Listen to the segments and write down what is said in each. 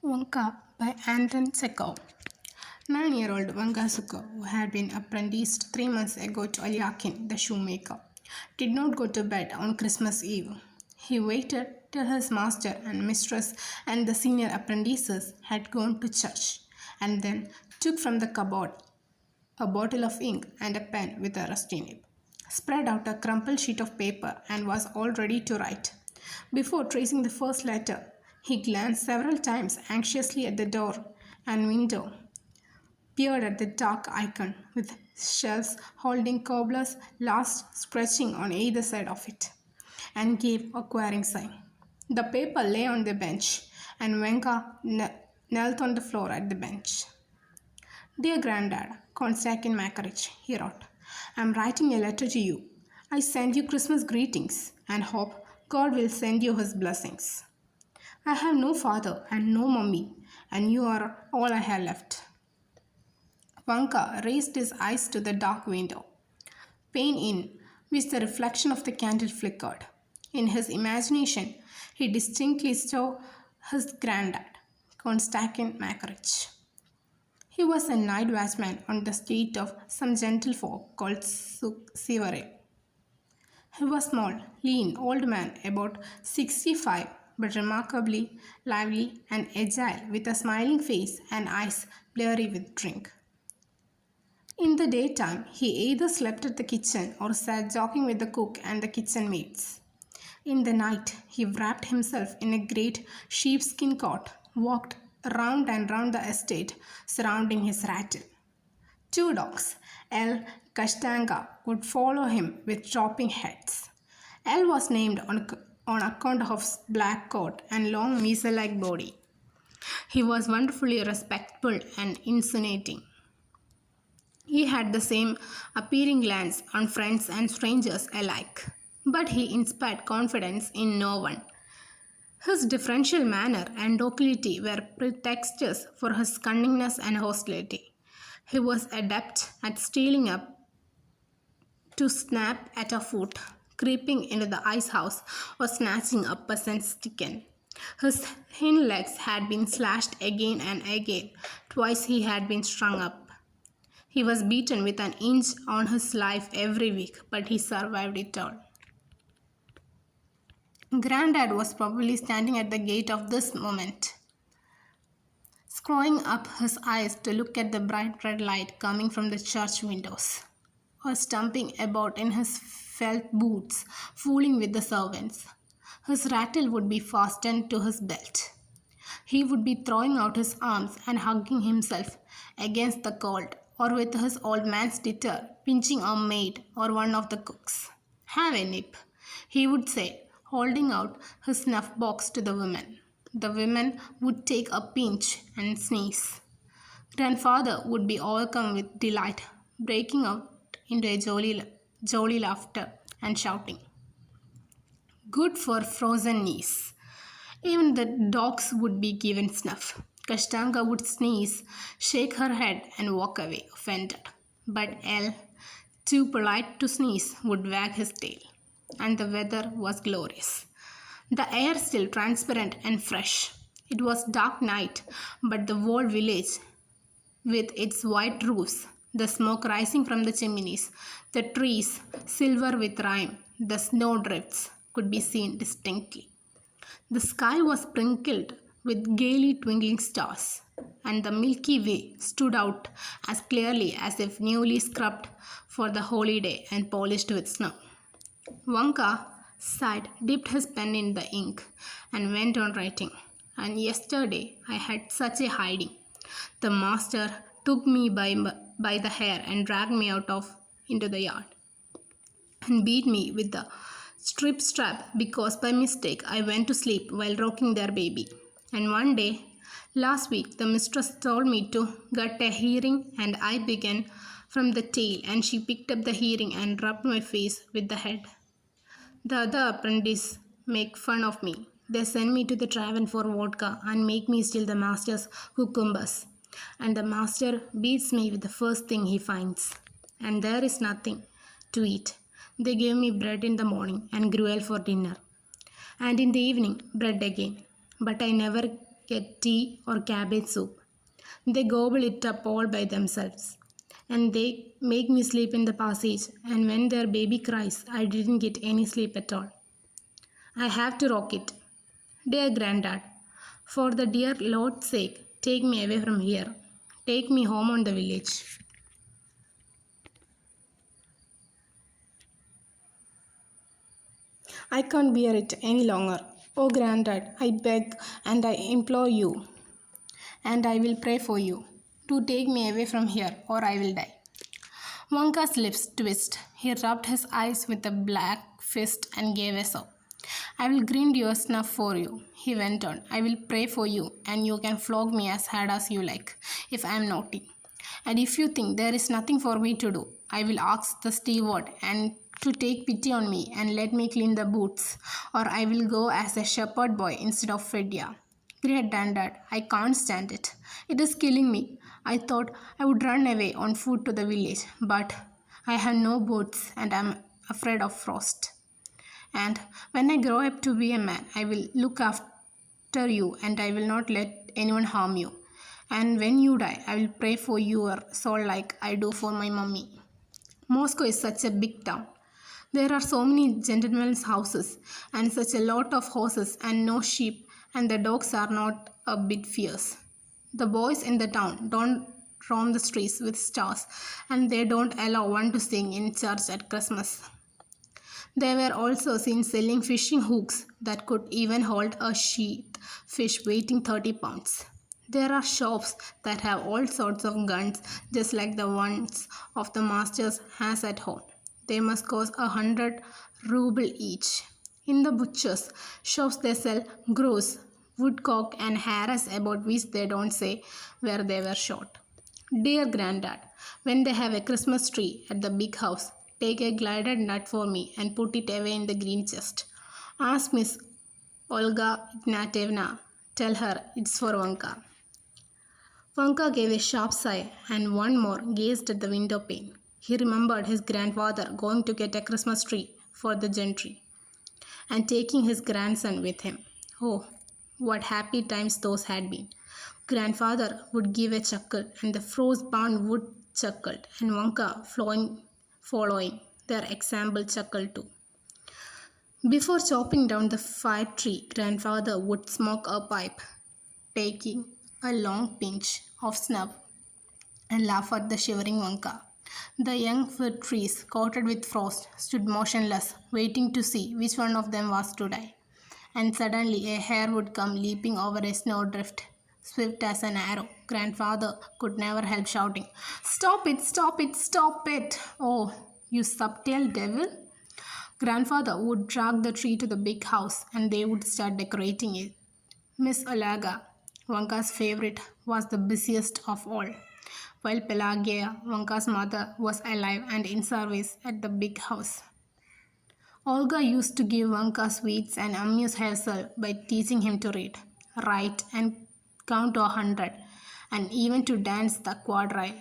Vanka by Anton Chekhov. 9-year-old Vanka, who had been apprenticed 3 months ago to Alyakin, the shoemaker, did not go to bed on Christmas Eve. He waited till his master and mistress and the senior apprentices had gone to church, and then took from the cupboard a bottle of ink and a pen with a rusty nib, spread out a crumpled sheet of paper, and was all ready to write. Before tracing the first letter, he glanced several times anxiously at the door and window, peered at the dark icon with shelves holding cobbler's last stretching on either side of it, and gave a querying sigh. The paper lay on the bench, and Venka knelt on the floor at the bench. Dear Grandad, Konstantin Makarich, he wrote, I am writing a letter to you. I send you Christmas greetings and hope God will send you his blessings. I have no father and no mummy, and you are all I have left. Vanka raised his eyes to the dark window, pane in which the reflection of the candle flickered. In his imagination, he distinctly saw his granddad, Konstantin Makarich. He was a night watchman on the estate of some gentlefolk called Sivare. He was small, lean, old man, about 65, but remarkably lively and agile, with a smiling face and eyes blurry with drink. In the daytime, he either slept at the kitchen or sat joking with the cook and the kitchen maids. In the night, he wrapped himself in a great sheepskin coat, walked round and round the estate, surrounding his rattle. 2 dogs, L. Kashtanga, would follow him with dropping heads. L was named on account of his black coat and long measle-like body. He was wonderfully respectful and insinuating. He had the same appearing glance on friends and strangers alike, but he inspired confidence in no one. His deferential manner and docility were pretexts for his cunningness and hostility. He was adept at stealing up to snap at a foot, creeping into the ice house, or snatching a peasant's chicken. His hind legs had been slashed again and again. Twice he had been strung up. He was beaten with an inch on his life every week, but he survived it all. Grandad was probably standing at the gate of this moment, screwing up his eyes to look at the bright red light coming from the church windows, or stumping about in his felt boots, fooling with the servants. His rattle would be fastened to his belt. He would be throwing out his arms and hugging himself against the cold, or with his old man's titter, pinching a maid or one of the cooks. Have a nip, he would say, holding out his snuff box to the women. The women would take a pinch and sneeze. Grandfather would be overcome with delight, breaking out into a jolly laughter and shouting, Good for frozen knees. Even the dogs would be given snuff. Kashtanga would sneeze, shake her head, and walk away, offended. But L, too polite to sneeze, would wag his tail. And the weather was glorious. The air still transparent and fresh. It was dark night, but the whole village, with its white roofs, the smoke rising from the chimneys, the trees silver with rime, the snowdrifts, could be seen distinctly. The sky was sprinkled with gaily twinkling stars, and the Milky Way stood out as clearly as if newly scrubbed for the holy day and polished with snow. Vanka sighed, dipped his pen in the ink, and went on writing. And yesterday I had such a hiding. The master took me by the hair and dragged me into the yard, and beat me with the strap because by mistake I went to sleep while rocking their baby. And one day, last week, the mistress told me to get a hearing, and I began from the tail, and she picked up the hearing and rubbed my face with the head. The other apprentices make fun of me. They send me to the tavern for vodka and make me steal the master's cucumbers. And the master beats me with the first thing he finds. And there is nothing to eat. They give me bread in the morning and gruel for dinner. And in the evening, bread again. But I never get tea or cabbage soup. They gobble it up all by themselves. And they make me sleep in the passage, and when their baby cries, I didn't get any sleep at all. I have to rock it. Dear Grandad, for the dear Lord's sake, take me away from here. Take me home on the village. I can't bear it any longer. Oh, Grandad, I beg and I implore you, and I will pray for you, to take me away from here, or I will die. Vanka's lips twitched. He rubbed his eyes with a black fist and gave a sob. I will grind your snuff for you, he went on. I will pray for you, and you can flog me as hard as you like, if I am naughty. And if you think there is nothing for me to do, I will ask the steward and to take pity on me and let me clean the boots, or I will go as a shepherd boy instead of Fedya. Great Grandad, I can't stand it. It is killing me. I thought I would run away on foot to the village, but I have no boots and I am afraid of frost. And when I grow up to be a man, I will look after you and I will not let anyone harm you. And when you die, I will pray for your soul like I do for my mummy. Moscow is such a big town. There are so many gentlemen's houses and such a lot of horses and no sheep, and the dogs are not a bit fierce. The boys in the town don't roam the streets with stars, and they don't allow one to sing in church at Christmas. They were also seen selling fishing hooks that could even hold a sheath fish weighing 30 pounds. There are shops that have all sorts of guns just like the ones of the masters has at home. They must cost 100 ruble each. In the butchers' shops they sell grouse, woodcock and hares about which they don't say where they were shot. Dear Grandad, when they have a Christmas tree at the big house, take a glided nut for me and put it away in the green chest. Ask Miss Olga Ignatievna. Tell her it's for Vanka. Vanka gave a sharp sigh and one more gazed at the window pane. He remembered his grandfather going to get a Christmas tree for the gentry and taking his grandson with him. Oh, what happy times those had been. Grandfather would give a chuckle and the frost-bound wood chuckled and Vanka following their example chuckled too. Before chopping down the fire tree, grandfather would smoke a pipe, taking a long pinch of snuff and laugh at the shivering Vanka. The young fir trees, coated with frost, stood motionless, waiting to see which one of them was to die. And suddenly a hare would come leaping over a snowdrift, swift as an arrow. Grandfather could never help shouting, "Stop it, stop it, stop it! Oh, you subtle devil!" Grandfather would drag the tree to the big house and they would start decorating it. Miss Olaga, Vanka's favorite, was the busiest of all. While Pelagia, Vanka's mother, was alive and in service at the big house. Olga used to give Vanka sweets and amuse herself by teaching him to read, write, and count to 100, and even to dance the quadrille.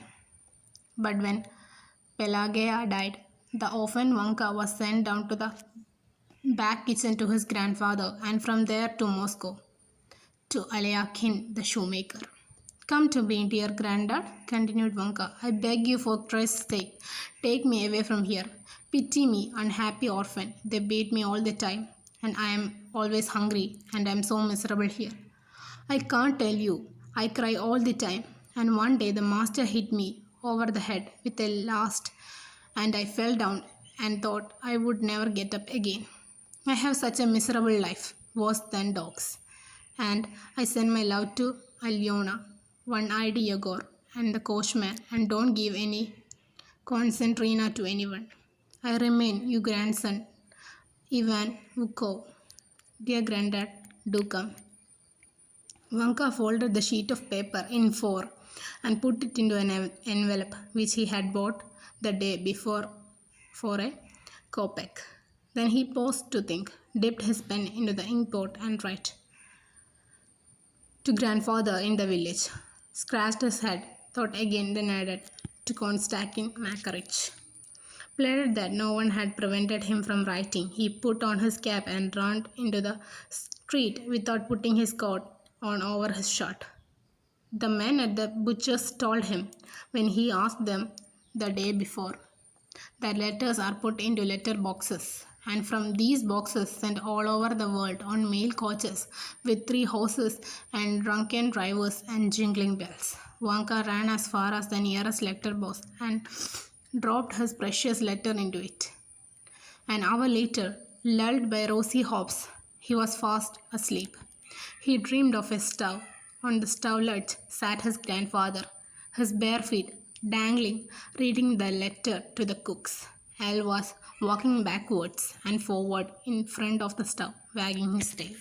But when Pelagia died, the orphan Vanka was sent down to the back kitchen to his grandfather, and from there to Moscow, to Alyakin the shoemaker. Come to me, dear Grandad, continued Vanka. I beg you for Christ's sake, take me away from here. Pity me, unhappy orphan. They beat me all the time, and I am always hungry, and I am so miserable here. I can't tell you. I cry all the time, and one day the master hit me over the head with a last, and I fell down and thought I would never get up again. I have such a miserable life, worse than dogs. And I send my love to Alyona, one-eyed Yegor, and the coachman, and don't give any concentrina to anyone. I remain your grandson, Ivan Vukov. Dear Grandad, do come. Vanka folded the sheet of paper in four and put it into an envelope which he had bought the day before for a kopeck. Then he paused to think, dipped his pen into the inkpot and wrote to grandfather in the village. Scratched his head, thought again, then added to Konstantin Makarich. Pleaded that no one had prevented him from writing. He put on his cap and ran into the street without putting his coat on over his shirt. The men at the butcher's told him when he asked them the day before. The letters are put into letter boxes, and from these boxes sent all over the world on mail coaches with 3 horses and drunken drivers and jingling bells. Vanka ran as far as the nearest letter box and dropped his precious letter into it. An hour later, lulled by rosy hopes, he was fast asleep. He dreamed of a stove. On the stove ledge sat his grandfather, his bare feet dangling, reading the letter to the cooks. Al was walking backwards and forward in front of the stove, wagging his tail.